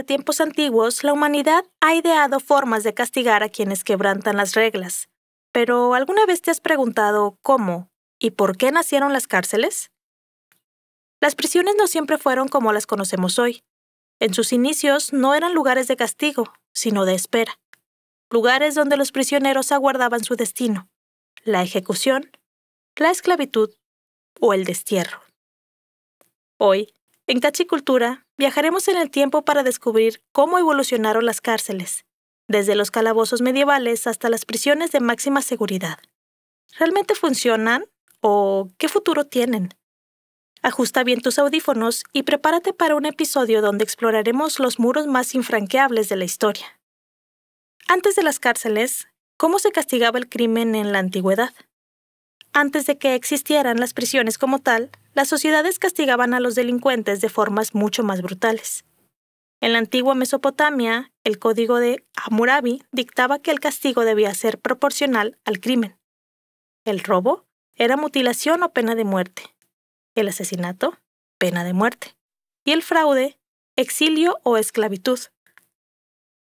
Desde tiempos antiguos, la humanidad ha ideado formas de castigar a quienes quebrantan las reglas. Pero, ¿alguna vez te has preguntado cómo y por qué nacieron las cárceles? Las prisiones no siempre fueron como las conocemos hoy. En sus inicios no eran lugares de castigo, sino de espera. Lugares donde los prisioneros aguardaban su destino, la ejecución, la esclavitud o el destierro. Hoy, en Cachicultura, viajaremos en el tiempo para descubrir cómo evolucionaron las cárceles, desde los calabozos medievales hasta las prisiones de máxima seguridad. ¿Realmente funcionan o qué futuro tienen? Ajusta bien tus audífonos y prepárate para un episodio donde exploraremos los muros más infranqueables de la historia. Antes de las cárceles, ¿cómo se castigaba el crimen en la antigüedad? Antes de que existieran las prisiones como tal, las sociedades castigaban a los delincuentes de formas mucho más brutales. En la antigua Mesopotamia, el código de Hammurabi dictaba que el castigo debía ser proporcional al crimen. El robo era mutilación o pena de muerte. El asesinato, pena de muerte. Y el fraude, exilio o esclavitud.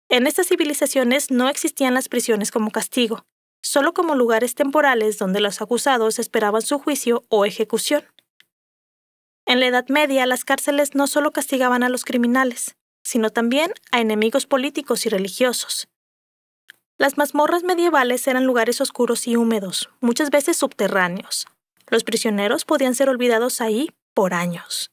En estas civilizaciones no existían las prisiones como castigo, solo como lugares temporales donde los acusados esperaban su juicio o ejecución. En la Edad Media, las cárceles no solo castigaban a los criminales, sino también a enemigos políticos y religiosos. Las mazmorras medievales eran lugares oscuros y húmedos, muchas veces subterráneos. Los prisioneros podían ser olvidados ahí por años.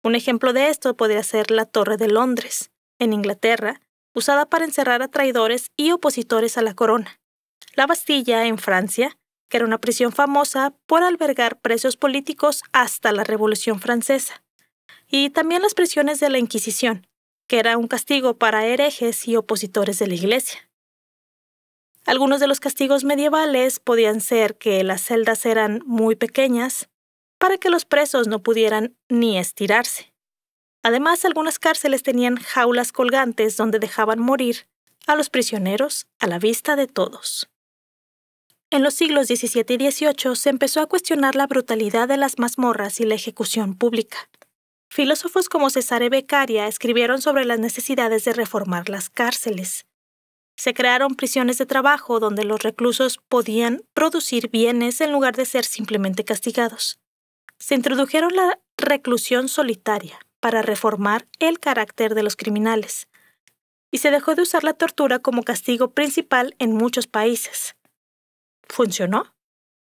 Un ejemplo de esto podría ser la Torre de Londres, en Inglaterra, usada para encerrar a traidores y opositores a la corona. La Bastilla, en Francia, que era una prisión famosa por albergar presos políticos hasta la Revolución Francesa. Y también las prisiones de la Inquisición, que era un castigo para herejes y opositores de la Iglesia. Algunos de los castigos medievales podían ser que las celdas eran muy pequeñas para que los presos no pudieran ni estirarse. Además, algunas cárceles tenían jaulas colgantes donde dejaban morir a los prisioneros a la vista de todos. En los siglos XVII y XVIII se empezó a cuestionar la brutalidad de las mazmorras y la ejecución pública. Filósofos como Cesare Beccaria escribieron sobre las necesidades de reformar las cárceles. Se crearon prisiones de trabajo donde los reclusos podían producir bienes en lugar de ser simplemente castigados. Se introdujeron la reclusión solitaria para reformar el carácter de los criminales. Y se dejó de usar la tortura como castigo principal en muchos países. ¿Funcionó?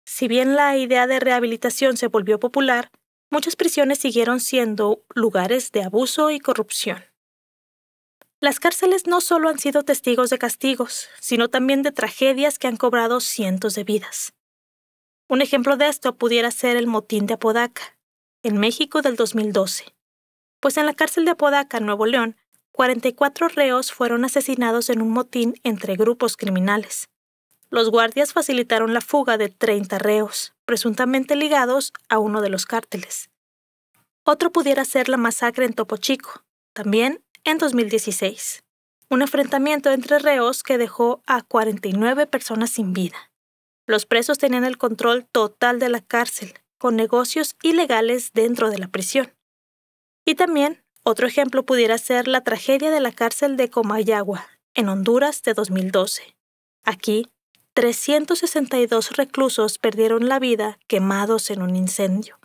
Si bien la idea de rehabilitación se volvió popular, muchas prisiones siguieron siendo lugares de abuso y corrupción. Las cárceles no solo han sido testigos de castigos, sino también de tragedias que han cobrado cientos de vidas. Un ejemplo de esto pudiera ser el motín de Apodaca, en México del 2012. Pues en la cárcel de Apodaca, Nuevo León, 44 reos fueron asesinados en un motín entre grupos criminales. Los guardias facilitaron la fuga de 30 reos, presuntamente ligados a uno de los cárteles. Otro pudiera ser la masacre en Topo Chico, también en 2016. Un enfrentamiento entre reos que dejó a 49 personas sin vida. Los presos tenían el control total de la cárcel, con negocios ilegales dentro de la prisión. Y también, otro ejemplo pudiera ser la tragedia de la cárcel de Comayagua, en Honduras de 2012. Aquí, 362 reclusos perdieron la vida quemados en un incendio.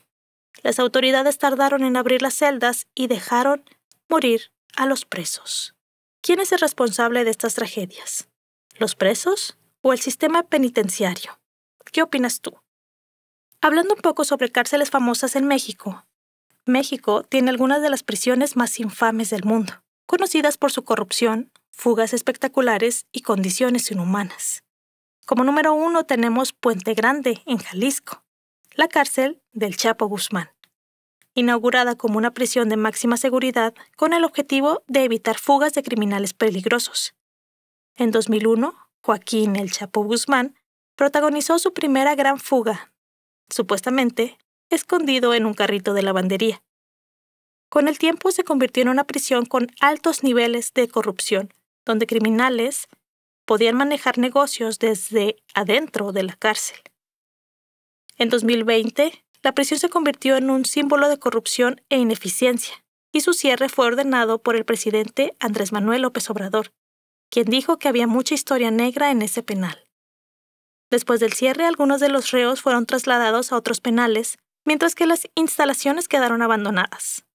Las autoridades tardaron en abrir las celdas y dejaron morir a los presos. ¿Quién es el responsable de estas tragedias? ¿Los presos o el sistema penitenciario? ¿Qué opinas tú? Hablando un poco sobre cárceles famosas en México, México tiene algunas de las prisiones más infames del mundo, conocidas por su corrupción, fugas espectaculares y condiciones inhumanas. Como número 1 tenemos Puente Grande, en Jalisco, la cárcel del Chapo Guzmán, inaugurada como una prisión de máxima seguridad con el objetivo de evitar fugas de criminales peligrosos. En 2001, Joaquín El Chapo Guzmán protagonizó su primera gran fuga, supuestamente escondido en un carrito de lavandería. Con el tiempo se convirtió en una prisión con altos niveles de corrupción, donde criminales podían manejar negocios desde adentro de la cárcel. En 2020, la prisión se convirtió en un símbolo de corrupción e ineficiencia, y su cierre fue ordenado por el presidente Andrés Manuel López Obrador, quien dijo que había mucha historia negra en ese penal. Después del cierre, algunos de los reos fueron trasladados a otros penales, mientras que las instalaciones quedaron abandonadas.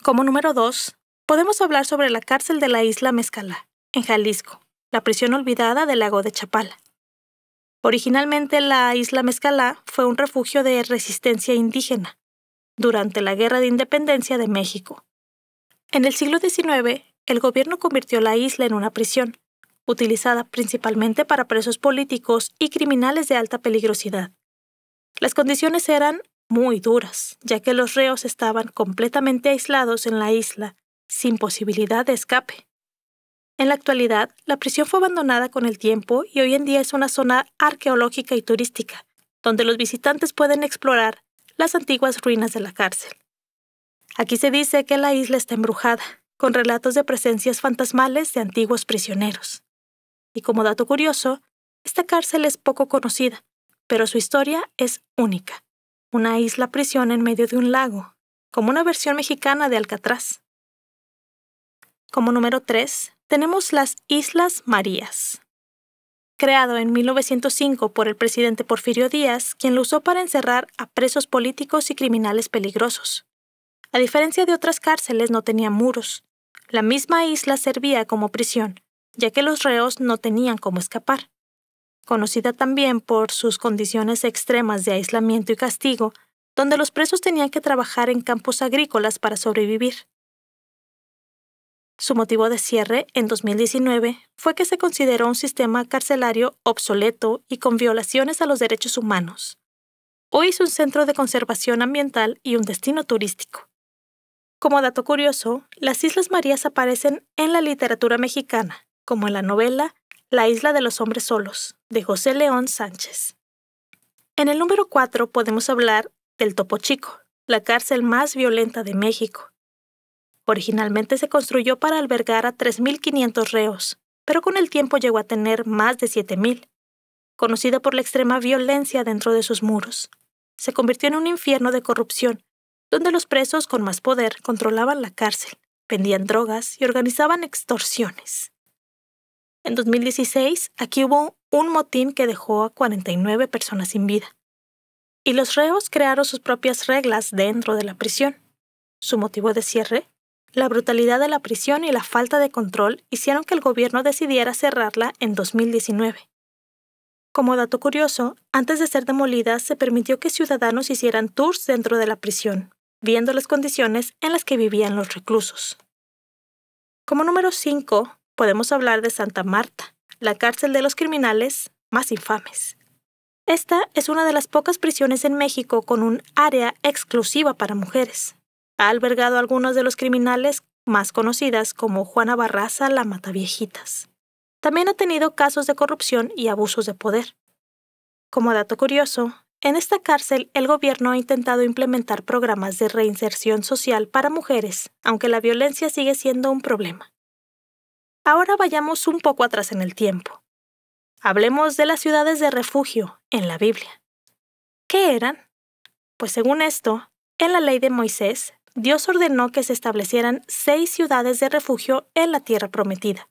Como número 2, podemos hablar sobre la cárcel de la isla Mezcalá, en Jalisco, la prisión olvidada del lago de Chapala. Originalmente, la isla Mezcalá fue un refugio de resistencia indígena durante la Guerra de Independencia de México. En el siglo XIX, el gobierno convirtió la isla en una prisión, utilizada principalmente para presos políticos y criminales de alta peligrosidad. Las condiciones eran muy duras, ya que los reos estaban completamente aislados en la isla, sin posibilidad de escape. En la actualidad, la prisión fue abandonada con el tiempo y hoy en día es una zona arqueológica y turística, donde los visitantes pueden explorar las antiguas ruinas de la cárcel. Aquí se dice que la isla está embrujada, con relatos de presencias fantasmales de antiguos prisioneros. Y como dato curioso, esta cárcel es poco conocida, pero su historia es única. Una isla-prisión en medio de un lago, como una versión mexicana de Alcatraz. Como número 3, tenemos las Islas Marías. Creado en 1905 por el presidente Porfirio Díaz, quien lo usó para encerrar a presos políticos y criminales peligrosos. A diferencia de otras cárceles, no tenía muros. La misma isla servía como prisión, ya que los reos no tenían cómo escapar. Conocida también por sus condiciones extremas de aislamiento y castigo, donde los presos tenían que trabajar en campos agrícolas para sobrevivir. Su motivo de cierre, en 2019, fue que se consideró un sistema carcelario obsoleto y con violaciones a los derechos humanos. Hoy es un centro de conservación ambiental y un destino turístico. Como dato curioso, las Islas Marías aparecen en la literatura mexicana, como en la novela La isla de los hombres solos, de José León Sánchez. En el número 4 podemos hablar del Topo Chico, la cárcel más violenta de México. Originalmente se construyó para albergar a 3.500 reos, pero con el tiempo llegó a tener más de 7.000. Conocida por la extrema violencia dentro de sus muros, se convirtió en un infierno de corrupción, donde los presos con más poder controlaban la cárcel, vendían drogas y organizaban extorsiones. En 2016, aquí hubo un motín que dejó a 49 personas sin vida. Y los reos crearon sus propias reglas dentro de la prisión. Su motivo de cierre, la brutalidad de la prisión y la falta de control hicieron que el gobierno decidiera cerrarla en 2019. Como dato curioso, antes de ser demolida, se permitió que ciudadanos hicieran tours dentro de la prisión, viendo las condiciones en las que vivían los reclusos. Como número 5, podemos hablar de Santa Marta, la cárcel de los criminales más infames. Esta es una de las pocas prisiones en México con un área exclusiva para mujeres. Ha albergado a algunos de los criminales más conocidas como Juana Barraza la Mataviejitas. También ha tenido casos de corrupción y abusos de poder. Como dato curioso, en esta cárcel el gobierno ha intentado implementar programas de reinserción social para mujeres, aunque la violencia sigue siendo un problema. Ahora vayamos un poco atrás en el tiempo. Hablemos de las ciudades de refugio en la Biblia. ¿Qué eran? Pues según esto, en la ley de Moisés, Dios ordenó que se establecieran 6 ciudades de refugio en la tierra prometida.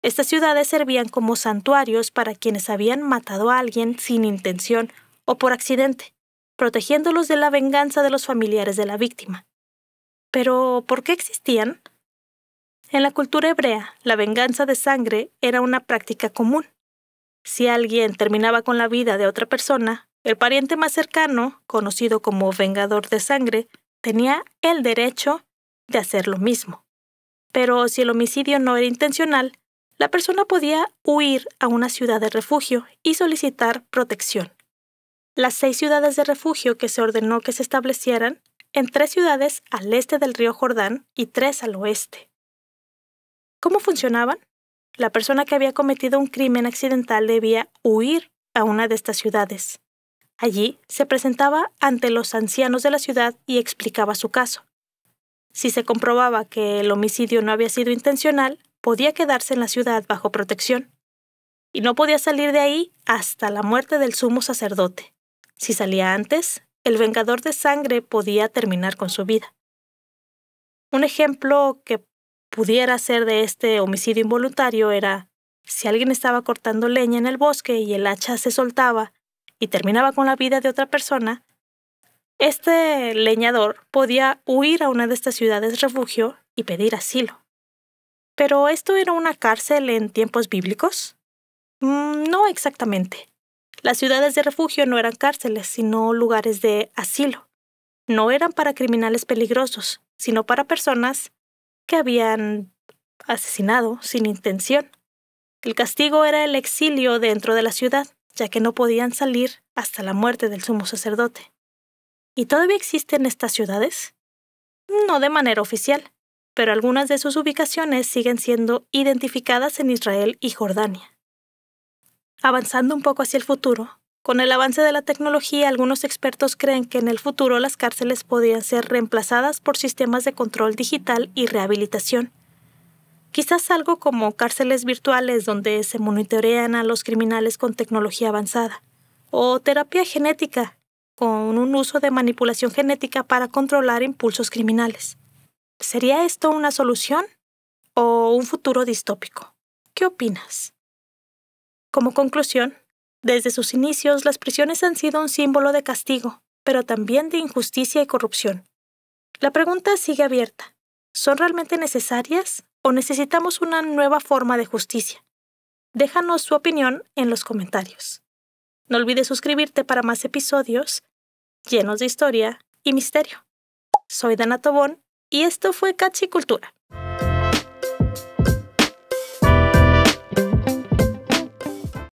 Estas ciudades servían como santuarios para quienes habían matado a alguien sin intención o por accidente, protegiéndolos de la venganza de los familiares de la víctima. Pero, ¿por qué existían? En la cultura hebrea, la venganza de sangre era una práctica común. Si alguien terminaba con la vida de otra persona, el pariente más cercano, conocido como vengador de sangre, tenía el derecho de hacer lo mismo. Pero si el homicidio no era intencional, la persona podía huir a una ciudad de refugio y solicitar protección. Las 6 ciudades de refugio que se ordenó que se establecieran en 3 ciudades al este del río Jordán y 3 al oeste. ¿Cómo funcionaban? La persona que había cometido un crimen accidental debía huir a una de estas ciudades. Allí se presentaba ante los ancianos de la ciudad y explicaba su caso. Si se comprobaba que el homicidio no había sido intencional, podía quedarse en la ciudad bajo protección. Y no podía salir de ahí hasta la muerte del sumo sacerdote. Si salía antes, el vengador de sangre podía terminar con su vida. Un ejemplo que pudiera ser de este homicidio involuntario era si alguien estaba cortando leña en el bosque y el hacha se soltaba y terminaba con la vida de otra persona, este leñador podía huir a una de estas ciudades refugio y pedir asilo. ¿Pero esto era una cárcel en tiempos bíblicos? No exactamente. Las ciudades de refugio no eran cárceles, sino lugares de asilo. No eran para criminales peligrosos, sino para personas que habían asesinado sin intención. El castigo era el exilio dentro de la ciudad, ya que no podían salir hasta la muerte del sumo sacerdote. ¿Y todavía existen estas ciudades? No de manera oficial, pero algunas de sus ubicaciones siguen siendo identificadas en Israel y Jordania. Avanzando un poco hacia el futuro, con el avance de la tecnología, algunos expertos creen que en el futuro las cárceles podrían ser reemplazadas por sistemas de control digital y rehabilitación. Quizás algo como cárceles virtuales donde se monitorean a los criminales con tecnología avanzada, o terapia genética, con un uso de manipulación genética para controlar impulsos criminales. ¿Sería esto una solución o un futuro distópico? ¿Qué opinas? Como conclusión, desde sus inicios las prisiones han sido un símbolo de castigo, pero también de injusticia y corrupción. La pregunta sigue abierta. ¿Son realmente necesarias o necesitamos una nueva forma de justicia? Déjanos su opinión en los comentarios. No olvides suscribirte para más episodios llenos de historia y misterio. Soy Dana Tobón y esto fue Cachicultura.